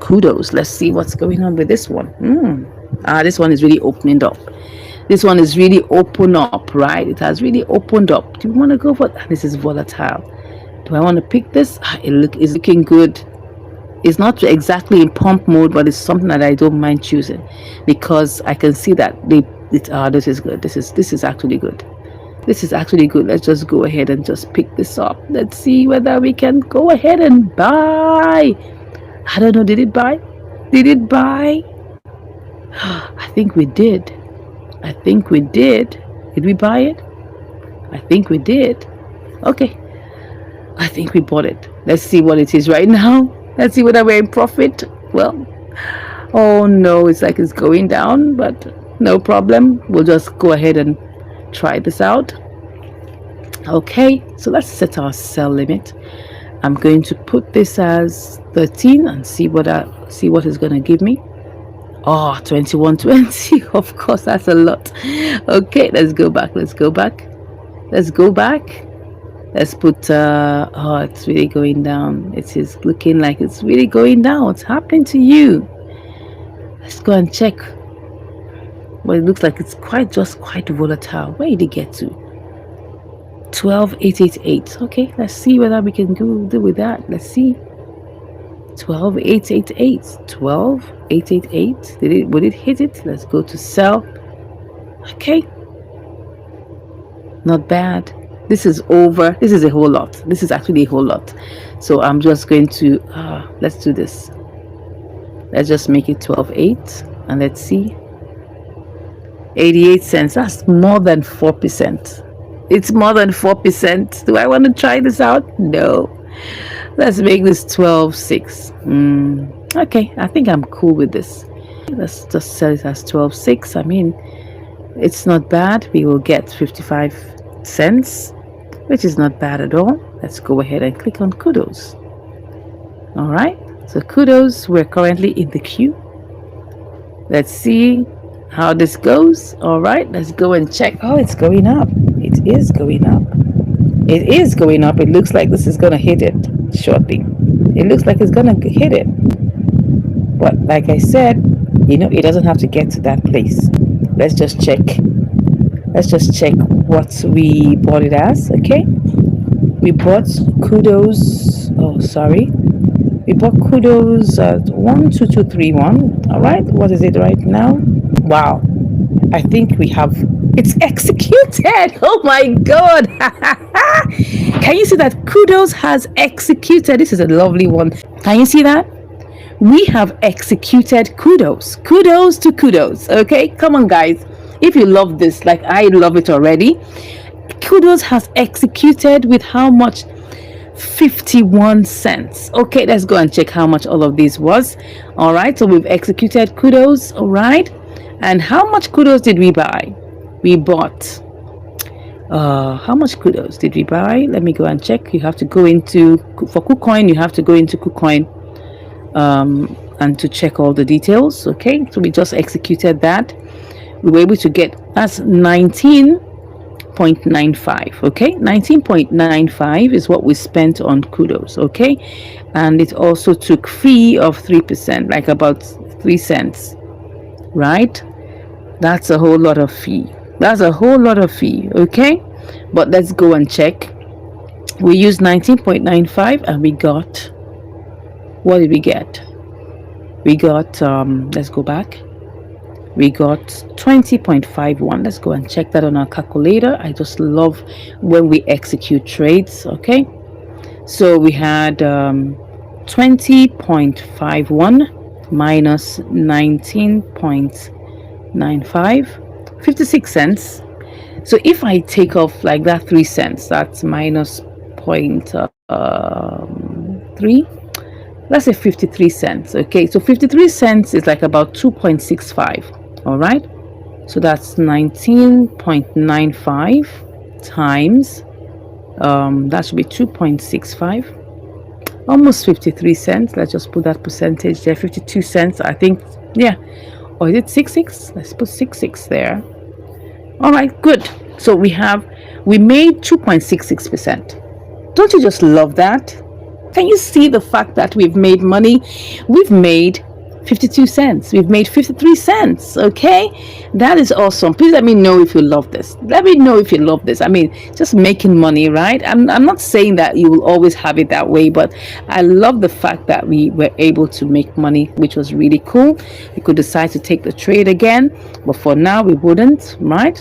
Kudos. Let's see what's going on with this one. This one is really opening up. This one is really open up, right? It has really opened up. Do you want to go for that? This is volatile. Do I want to pick this? It's looking good. It's not exactly in pump mode, but it's something that I don't mind choosing because I can see that this is good. This is actually good. This is actually good. Let's just go ahead and just pick this up. Let's see whether we can go ahead and buy. I don't know. Did it buy? Did it buy? I think we did. I think we did. Did we buy it? I think we did. Okay. I think we bought it. Let's see what it is right now. Let's see whether we're in profit. Well, oh no, it's like it's going down, but no problem. We'll just go ahead and try this out. Okay, so let's set our sell limit. I'm going to put this as 13 and see what it's going to give me. Oh, 21.20. Of course, that's a lot. Okay, let's go back. Let's go back. Let's go back. Let's put oh, it's really going down. It is looking like it's really going down. What's happening to you? Let's go and check. Well, it looks like it's quite volatile. Where did it get to? 12,888. Okay, let's see whether we can do with that. Let's see. 12,888. 12,888. Would it hit it? Let's go to sell. Okay. Not bad. This is over. This is a whole lot. This is actually a whole lot. So I'm just going to let's do this. Let's just make it 12.8 and let's see. 88 cents. That's more than 4%. It's more than 4%. Do I want to try this out? No. Let's make this 12.6. Okay, I think I'm cool with this. Let's just sell it as 12.6. I mean, it's not bad. We will get 55 cents, which is not bad at all. Let's go ahead and click on Kudos. All right, so Kudos, we're currently in the queue. Let's see how this goes. All right, let's go and check. Oh, it's going up. It is going up. It is going up. It looks like this is going to hit it shortly. It looks like it's going to hit it. But like I said, you know, it doesn't have to get to that place. Let's just check. Let's just check what we bought it as. Okay, we bought Kudos. Oh, sorry, we bought Kudos at 12231. All right, what is it right now? Wow, I think we have it's executed. Oh my god. Can you see that Kudos has executed? This is a lovely one. Can you see that? We have executed Kudos. Kudos to Kudos. Okay, come on guys, if you love this like I love it already. Kudos has executed with how much? 51 cents. Okay, let's go and check how much all of this was. All right, so we've executed Kudos. All right, and how much Kudos did we buy? We bought how much Kudos did we buy? Let me go and check. You have to go into, for Kucoin, you have to go into Kucoin and to check all the details. Okay, so we just executed that. We were able to get, that's 19.95. okay, 19.95 is what we spent on Kudos. Okay, and it also took fee of 3%, like about 3 cents, right? That's a whole lot of fee. That's a whole lot of fee. Okay, but let's go and check. We used 19.95 and we got, what did we get? We got let's go back. We got 20.51. Let's go and check that on our calculator. I just love when we execute trades. Okay, so we had 20.51 minus 19.95, 56 cents. So if I take off like that 3 cents, that's minus 0.3, let's say 53 cents. Okay, so 53 cents is like about 2.65. all right, so that's 19.95 times that should be 2.65, almost 53 cents. Let's just put that percentage there, 52 cents I think. Yeah, or is it 66? Let's put 66 there. All right, good. So we made 2.66%. Don't you just love that? Can you see the fact that we've made money? We've made 52 cents. We've made 53 cents. Okay, that is awesome. Please let me know if you love this. Let me know if you love this. I mean, just making money, right? I'm not saying that you will always have it that way, but I love the fact that we were able to make money, which was really cool. We could decide to take the trade again, but for now we wouldn't, right?